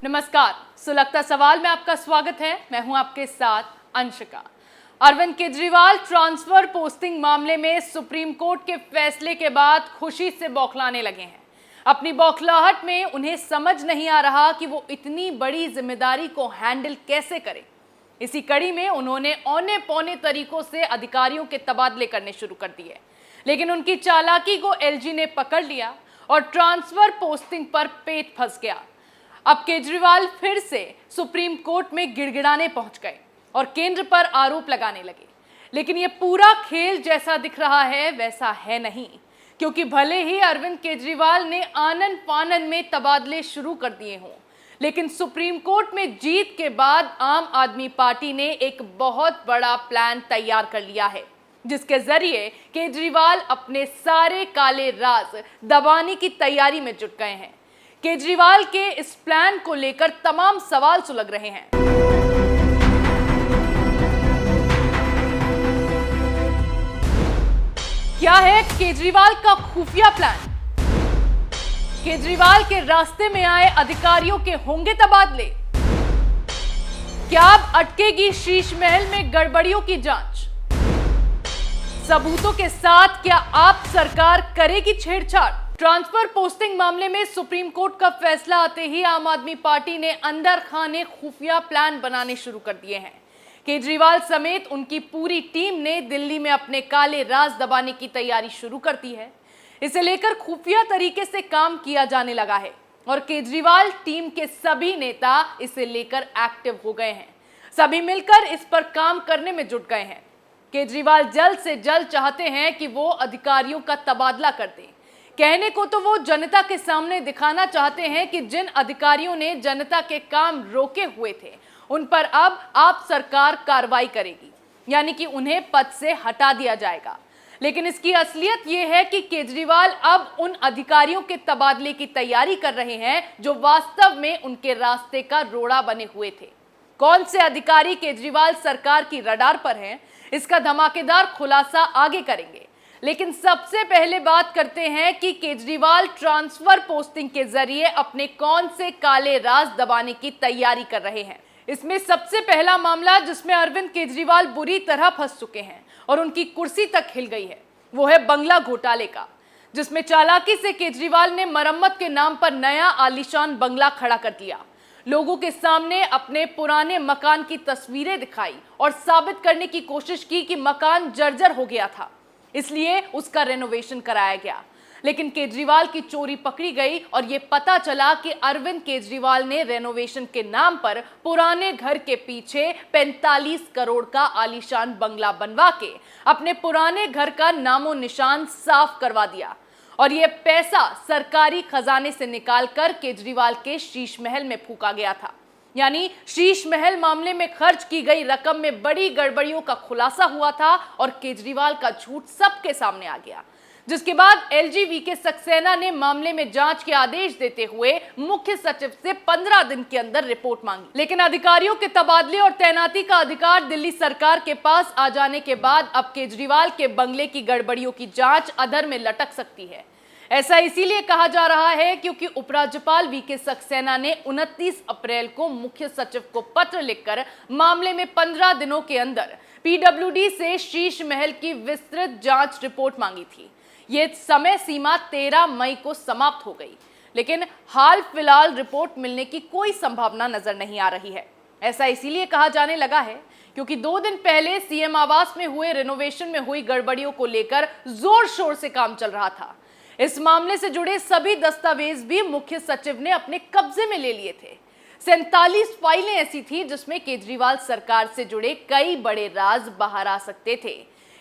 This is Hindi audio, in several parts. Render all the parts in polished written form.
नमस्कार, सुलगता सवाल में आपका स्वागत है। मैं हूं आपके साथ अंशिका। अरविंद केजरीवाल ट्रांसफर पोस्टिंग मामले में सुप्रीम कोर्ट के फैसले के बाद खुशी से बौखलाने लगे हैं। अपनी बौखलाहट में उन्हें समझ नहीं आ रहा कि वो इतनी बड़ी जिम्मेदारी को हैंडल कैसे करें। इसी कड़ी में उन्होंने औने पौने तरीकों से अधिकारियों के तबादले करने शुरू कर दिए, लेकिन उनकी चालाकी को एलजी ने पकड़ लिया और ट्रांसफर पोस्टिंग पर पेट फंस गया। अब केजरीवाल फिर से सुप्रीम कोर्ट में गिड़गिड़ाने पहुंच गए और केंद्र पर आरोप लगाने लगे। लेकिन यह पूरा खेल जैसा दिख रहा है वैसा है नहीं, क्योंकि भले ही अरविंद केजरीवाल ने आनन फानन में तबादले शुरू कर दिए हों, लेकिन सुप्रीम कोर्ट में जीत के बाद आम आदमी पार्टी ने एक बहुत बड़ा प्लान तैयार कर लिया है, जिसके जरिए केजरीवाल अपने सारे काले राज दबाने की तैयारी में जुट गए हैं। केजरीवाल के इस प्लान को लेकर तमाम सवाल सुलग रहे हैं। क्या है केजरीवाल का खुफिया प्लान? केजरीवाल के रास्ते में आए अधिकारियों के होंगे तबादले? क्या अब अटकेगी शीश महल में गड़बड़ियों की जांच? सबूतों के साथ क्या आप सरकार करेगी छेड़छाड़? ट्रांसफर पोस्टिंग मामले में सुप्रीम कोर्ट का फैसला आते ही आम आदमी पार्टी ने अंदर खाने खुफिया प्लान बनाने शुरू कर दिए हैं। केजरीवाल समेत उनकी पूरी टीम ने दिल्ली में अपने काले राज दबाने की तैयारी शुरू कर दी है। इसे लेकर खुफिया तरीके से काम किया जाने लगा है और केजरीवाल टीम के सभी नेता इसे लेकर एक्टिव हो गए हैं। सभी मिलकर इस पर काम करने में जुट गए हैं। केजरीवाल जल्द से जल्द चाहते हैं कि वो अधिकारियों का तबादला कर दें। कहने को तो वो जनता के सामने दिखाना चाहते हैं कि जिन अधिकारियों ने जनता के काम रोके हुए थे उन पर अब आप सरकार कार्रवाई करेगी, यानी कि उन्हें पद से हटा दिया जाएगा। लेकिन इसकी असलियत ये है कि केजरीवाल अब उन अधिकारियों के तबादले की तैयारी कर रहे हैं जो वास्तव में उनके रास्ते का रोड़ा बने हुए थे। कौन से अधिकारी केजरीवाल सरकार की रडार पर हैं, इसका धमाकेदार खुलासा आगे करेंगे। लेकिन सबसे पहले बात करते हैं कि केजरीवाल ट्रांसफर पोस्टिंग के जरिए अपने कौन से काले राज दबाने की तैयारी कर रहे हैं। इसमें सबसे पहला मामला जिसमें अरविंद केजरीवाल बुरी तरह फंस चुके हैं और उनकी कुर्सी तक हिल गई है, वो है बंगला घोटाले का, जिसमें चालाकी से केजरीवाल ने मरम्मत के नाम पर नया आलीशान बंगला खड़ा कर दिया। लोगों के सामने अपने पुराने मकान की तस्वीरें दिखाई और साबित करने की कोशिश की कि मकान जर्जर हो गया था, इसलिए उसका रेनोवेशन कराया गया। लेकिन केजरीवाल की चोरी पकड़ी गई और यह पता चला कि अरविंद केजरीवाल ने रेनोवेशन के नाम पर पुराने घर के पीछे 45 करोड़ का आलीशान बंगला बनवा के अपने पुराने घर का नामो निशान साफ करवा दिया और यह पैसा सरकारी खजाने से निकालकर केजरीवाल के शीश महल में फूका गया था। यानी शीश महल मामले में खर्च की गई रकम में बड़ी गड़बड़ियों का खुलासा हुआ था और केजरीवाल का झूठ सबके सामने आ गया, जिसके बाद एलजी वीके सक्सेना ने मामले में जांच के आदेश देते हुए मुख्य सचिव से 15 दिन के अंदर रिपोर्ट मांगी। लेकिन अधिकारियों के तबादले और तैनाती का अधिकार दिल्ली सरकार के पास आ जाने के बाद अब केजरीवाल के बंगले की गड़बड़ियों की जांच अधर में लटक सकती है। ऐसा इसीलिए कहा जा रहा है क्योंकि उपराज्यपाल वीके सक्सेना ने 29 अप्रैल को मुख्य सचिव को पत्र लिखकर मामले में 15 दिनों के अंदर पीडब्ल्यूडी से शीश महल की विस्तृत जांच रिपोर्ट मांगी थी। ये समय सीमा 13 मई को समाप्त हो गई, लेकिन हाल फिलहाल रिपोर्ट मिलने की कोई संभावना नजर नहीं आ रही है। ऐसा इसीलिए कहा जाने लगा है क्योंकि 2 दिन पहले सीएम आवास में हुए रेनोवेशन में हुई गड़बड़ियों को लेकर जोर शोर से काम चल रहा था। इस मामले से जुड़े सभी दस्तावेज भी मुख्य सचिव ने अपने कब्जे में ले लिए थे। 47 फाइलें ऐसी थी जिसमें केजरीवाल सरकार से जुड़े कई बड़े राज बाहर आ सकते थे।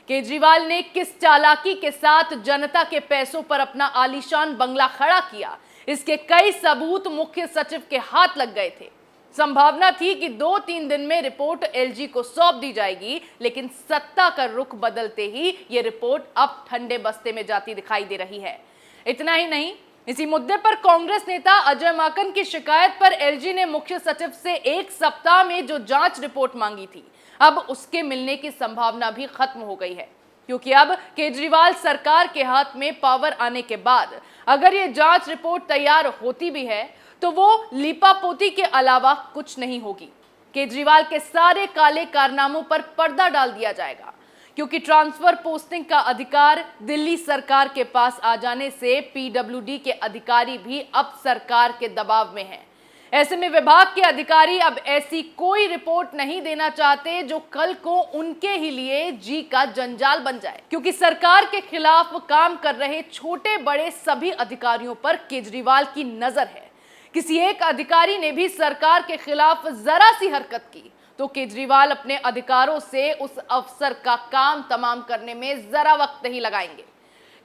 केजरीवाल ने किस चालाकी के साथ जनता के पैसों पर अपना आलीशान बंगला खड़ा किया, इसके कई सबूत मुख्य सचिव के हाथ लग गए थे। संभावना थी कि 2-3 दिन में रिपोर्ट एलजी को सौंप दी जाएगी, लेकिन सत्ता का रुख बदलते ही ये रिपोर्ट अब ठंडे बस्ते में जाती दिखाई दे रही है। इतना ही नहीं, इसी मुद्दे पर कांग्रेस नेता अजय माकन की शिकायत पर एलजी ने मुख्य सचिव से 1 सप्ताह में जो जांच रिपोर्ट मांगी थी, अब उसके मिलने की संभावना भी खत्म हो गई है, क्योंकि अब केजरीवाल सरकार के हाथ में पावर आने के बाद अगर ये जांच रिपोर्ट तैयार होती भी है तो वो लीपापोती के अलावा कुछ नहीं होगी। केजरीवाल के सारे काले कारनामों पर पर्दा डाल दिया जाएगा, क्योंकि ट्रांसफर पोस्टिंग का अधिकार दिल्ली सरकार के पास आ जाने से पीडब्ल्यूडी के अधिकारी भी अब सरकार के दबाव में हैं। ऐसे में विभाग के अधिकारी अब ऐसी कोई रिपोर्ट नहीं देना चाहते जो कल को उनके ही लिए जी का जंजाल बन जाए, क्योंकि सरकार के खिलाफ काम कर रहे छोटे बड़े सभी अधिकारियों पर केजरीवाल की नजर है। किसी एक अधिकारी ने भी सरकार के खिलाफ जरा सी हरकत की तो केजरीवाल अपने अधिकारों से उस अफसर का काम तमाम करने में जरा वक्त नहीं लगाएंगे।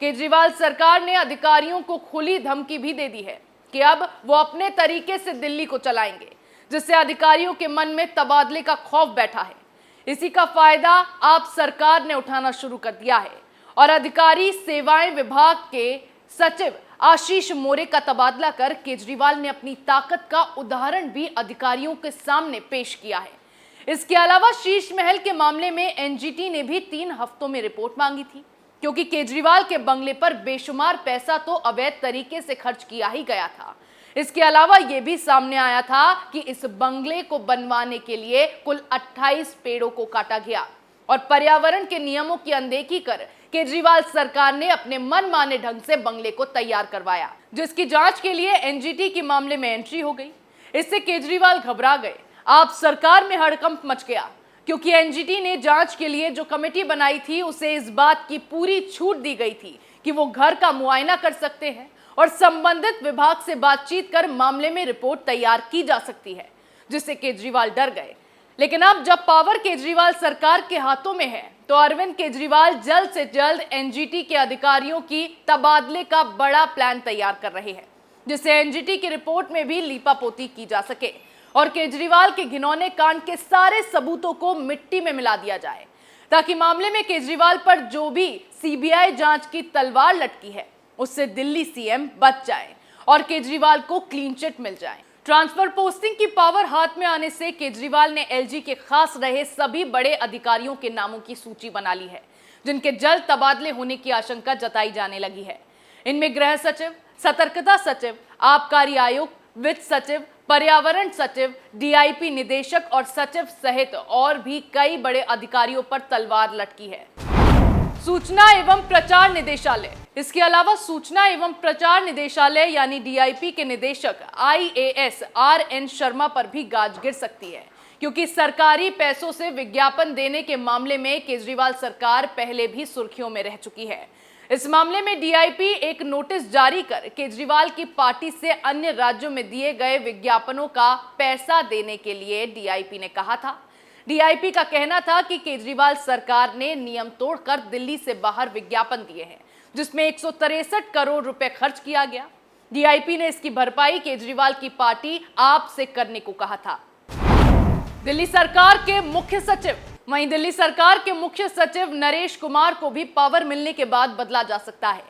केजरीवाल सरकार ने अधिकारियों को खुली धमकी भी दे दी है कि अब वो अपने तरीके से दिल्ली को चलाएंगे, जिससे अधिकारियों के मन में तबादले का खौफ बैठा है। इसी का फायदा आप सरकार ने उठाना शुरू कर दिया है और अधिकारी सेवाएं विभाग के सचिव आशीष मोरे का तबादला कर केजरीवाल ने अपनी ताकत का उदाहरण भी अधिकारियों के सामने पेश किया है। इसके अलावा शीश महल के मामले में एनजीटी ने भी 3 हफ्तों में रिपोर्ट मांगी थी, क्योंकि केजरीवाल के बंगले पर बेशुमार पैसा तो अवैध तरीके से खर्च किया ही गया था। इसके अलावा यह भी सामने आया था कि इस बंगले को बनवाने के लिए कुल 28 पेड़ों को काटा गया और पर्यावरण के नियमों की अनदेखी कर केजरीवाल सरकार ने अपने मनमाने ढंग से बंगले को तैयार करवाया, जिसकी जांच के लिए एनजीटी के मामले में एंट्री हो गई। इससे केजरीवाल घबरा गए। आप सरकार में हड़कंप मच गया, क्योंकि एनजीटी ने जांच के लिए जो कमेटी बनाई थी उसे इस बात की पूरी छूट दी गई थी कि वो घर का मुआयना कर सकते हैं और संबंधित विभाग से बातचीत कर मामले में रिपोर्ट तैयार की जा सकती है, जिससे केजरीवाल डर गए। लेकिन अब जब पावर केजरीवाल सरकार के हाथों में है तो अरविंद केजरीवाल जल्द से जल्द एनजीटी के अधिकारियों की तबादले का बड़ा प्लान तैयार कर रहे हैं, जिससे एनजीटी की रिपोर्ट में भी लीपापोती की जा सके और केजरीवाल के घिनौने कांड के सारे सबूतों को मिट्टी में मिला दिया जाए, ताकि मामले में केजरीवाल पर जो भी सीबीआई जांच की तलवार लटकी है उससे दिल्ली सीएम बच जाए और केजरीवाल को क्लीन चिट मिल जाए। ट्रांसफर पोस्टिंग की पावर हाथ में आने से केजरीवाल ने एलजी के खास रहे सभी बड़े अधिकारियों के नामों की सूची बना ली है, जिनके जल्द तबादले होने की आशंका जताई जाने लगी है। इनमें गृह सचिव, सतर्कता सचिव, आबकारी आयुक्त, वित्त सचिव, पर्यावरण सचिव, डीआईपी निदेशक और सचिव सहित और भी कई बड़े अधिकारियों पर तलवार लटकी है। सूचना एवं प्रचार निदेशालय। इसके अलावा सूचना एवं प्रचार निदेशालय यानी डीआईपी के निदेशक आईएएस आरएन शर्मा पर भी गाज गिर सकती है, क्योंकि सरकारी पैसों से विज्ञापन देने के मामले में केजरीवाल सरकार पहले भी सुर्खियों में रह चुकी है। इस मामले में डीआईपी एक नोटिस जारी कर केजरीवाल की पार्टी से अन्य राज्यों में दिए गए विज्ञापनों का पैसा देने के लिए डीआईपी ने कहा था। डीआईपी का कहना था कि केजरीवाल सरकार ने नियम तोड़कर दिल्ली से बाहर विज्ञापन दिए हैं, जिसमें 163 करोड़ रुपए खर्च किया गया। डीआईपी ने इसकी भरपाई केजरीवाल की पार्टी आप से करने को कहा था। दिल्ली सरकार के मुख्य सचिव। वहीं दिल्ली सरकार के मुख्य सचिव नरेश कुमार को भी पावर मिलने के बाद बदला जा सकता है।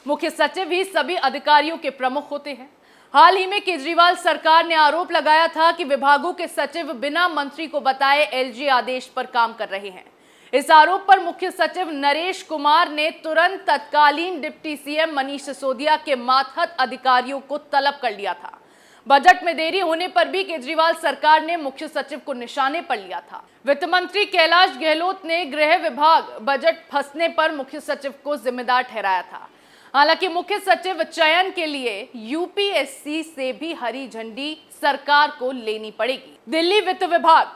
मुख्य सचिव ही सभी अधिकारियों के प्रमुख होते हैं। हाल ही में केजरीवाल सरकार ने आरोप लगाया था कि विभागों के सचिव बिना मंत्री को बताए एलजी आदेश पर काम कर रहे हैं। इस आरोप पर मुख्य सचिव नरेश कुमार ने तुरंत तत्कालीन डिप्टी सीएम मनीष सिसोदिया के मातहत अधिकारियों को तलब कर लिया था। बजट में देरी होने पर भी केजरीवाल सरकार ने मुख्य सचिव को निशाने पर लिया था। वित्त मंत्री कैलाश गहलोत ने गृह विभाग बजट फंसने पर मुख्य सचिव को जिम्मेदार ठहराया था। हालांकि मुख्य सचिव चयन के लिए यूपीएससी से भी हरी झंडी सरकार को लेनी पड़ेगी। दिल्ली वित्त विभाग।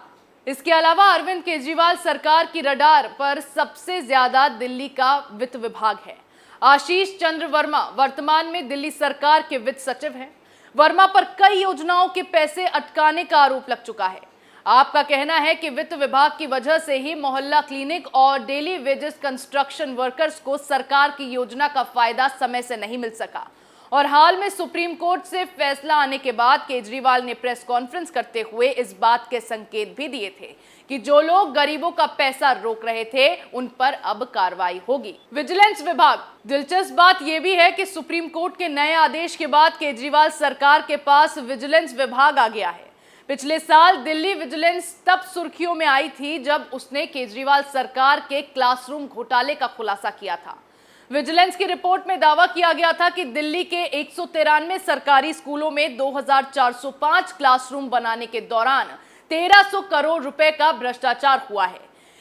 इसके अलावा अरविंद केजरीवाल सरकार की रडार पर सबसे ज्यादा दिल्ली का वित्त विभाग है। आशीष चंद्र वर्मा वर्तमान में दिल्ली सरकार के वित्त सचिव हैं। वर्मा पर कई योजनाओं के पैसे अटकाने का आरोप लग चुका है। आपका कहना है कि वित्त विभाग की वजह से ही मोहल्ला क्लिनिक और डेली वेजेस कंस्ट्रक्शन वर्कर्स को सरकार की योजना का फायदा समय से नहीं मिल सका। और हाल में सुप्रीम कोर्ट से फैसला आने के बाद केजरीवाल ने प्रेस कॉन्फ्रेंस करते हुए इस बात के संकेत भी दिए थे कि जो लोग गरीबों का पैसा रोक रहे थे उन पर अब कार्रवाई होगी। विजिलेंस विभाग। दिलचस्प बात यह भी है कि सुप्रीम कोर्ट के नए आदेश के बाद केजरीवाल सरकार के पास विजिलेंस विभाग आ गया है। पिछले साल दिल्ली विजिलेंस तब सुर्खियों में आई थी जब उसने केजरीवाल सरकार के क्लासरूम घोटाले का खुलासा किया था। विजिलेंस की रिपोर्ट में दावा किया गया था कि दिल्ली के 193 सरकारी स्कूलों में 2405 क्लासरूम बनाने के दौरान 1300 करोड़ रुपए का भ्रष्टाचार हुआ है।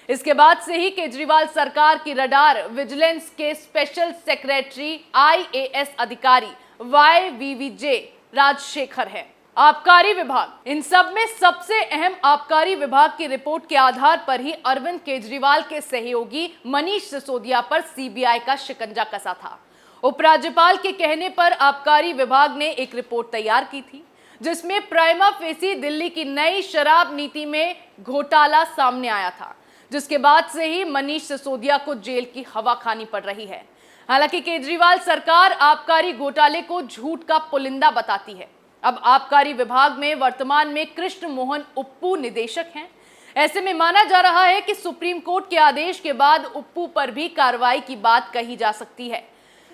इसके बाद से ही केजरीवाल सरकार की रडार विजिलेंस के स्पेशल सेक्रेटरी आईएएस अधिकारी YVVJ राजशेखर है। आबकारी विभाग, इन सब में सबसे अहम आबकारी विभाग की रिपोर्ट के आधार पर ही अरविंद केजरीवाल के सहयोगी मनीष सिसोदिया पर सीबीआई का शिकंजा कसा था। उपराज्यपाल के कहने पर आबकारी विभाग ने एक रिपोर्ट तैयार की थी, जिसमें प्राइमा फेसी दिल्ली की नई शराब नीति में घोटाला सामने आया था, जिसके बाद से ही मनीष सिसोदिया को जेल की हवा खानी पड़ रही है। हालांकि केजरीवाल सरकार आबकारी घोटाले को झूठ का पुलिंदा बताती है। अब आबकारी विभाग में वर्तमान में कृष्ण मोहन उप्पू निदेशक हैं। ऐसे में माना जा रहा है कि सुप्रीम कोर्ट के आदेश के बाद उप्पू पर भी कार्रवाई की बात कही जा सकती है।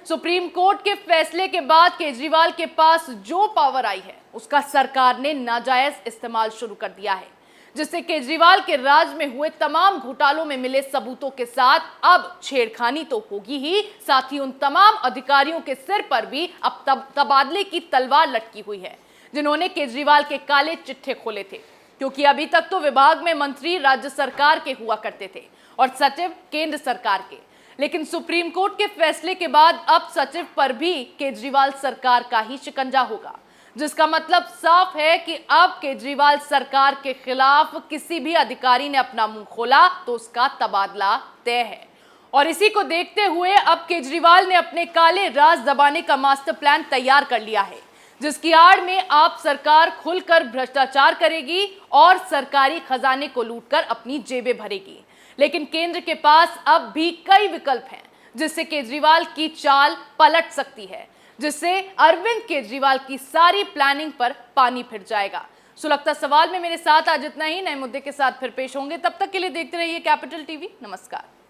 सुप्रीम कोर्ट के फैसले के बाद केजरीवाल के पास जो पावर आई है, उसका सरकार ने नाजायज इस्तेमाल शुरू कर दिया है, जिससे केजरीवाल के राज में हुए तमाम घोटालों में मिले सबूतों के साथ अब छेड़खानी तो होगी ही, साथ ही उन तमाम अधिकारियों के सिर पर भी अब तबादले की तलवार लटकी हुई है, जिन्होंने केजरीवाल के काले चिट्ठे खोले थे। क्योंकि अभी तक तो विभाग में मंत्री राज्य सरकार के हुआ करते थे और सचिव केंद्र सरकार के, लेकिन सुप्रीम कोर्ट के फैसले के बाद अब सचिव पर भी केजरीवाल सरकार का ही शिकंजा होगा, जिसका मतलब साफ है कि अब केजरीवाल सरकार के खिलाफ किसी भी अधिकारी ने अपना मुंह खोला तो उसका तबादला तय है। और इसी को देखते हुए अब केजरीवाल ने अपने काले राज दबाने का मास्टर प्लान तैयार कर लिया है, जिसकी आड़ में आप सरकार खुलकर भ्रष्टाचार करेगी और सरकारी खजाने को लूटकर अपनी जेबें भरेगी। लेकिन केंद्र के पास अब भी कई विकल्प हैं, जिससे केजरीवाल की चाल पलट सकती है, जिससे अरविंद केजरीवाल की सारी प्लानिंग पर पानी फिर जाएगा। सुलगता सवाल में मेरे साथ आज इतना ही। नए मुद्दे के साथ फिर पेश होंगे, तब तक के लिए देखते रहिए कैपिटल टीवी। नमस्कार।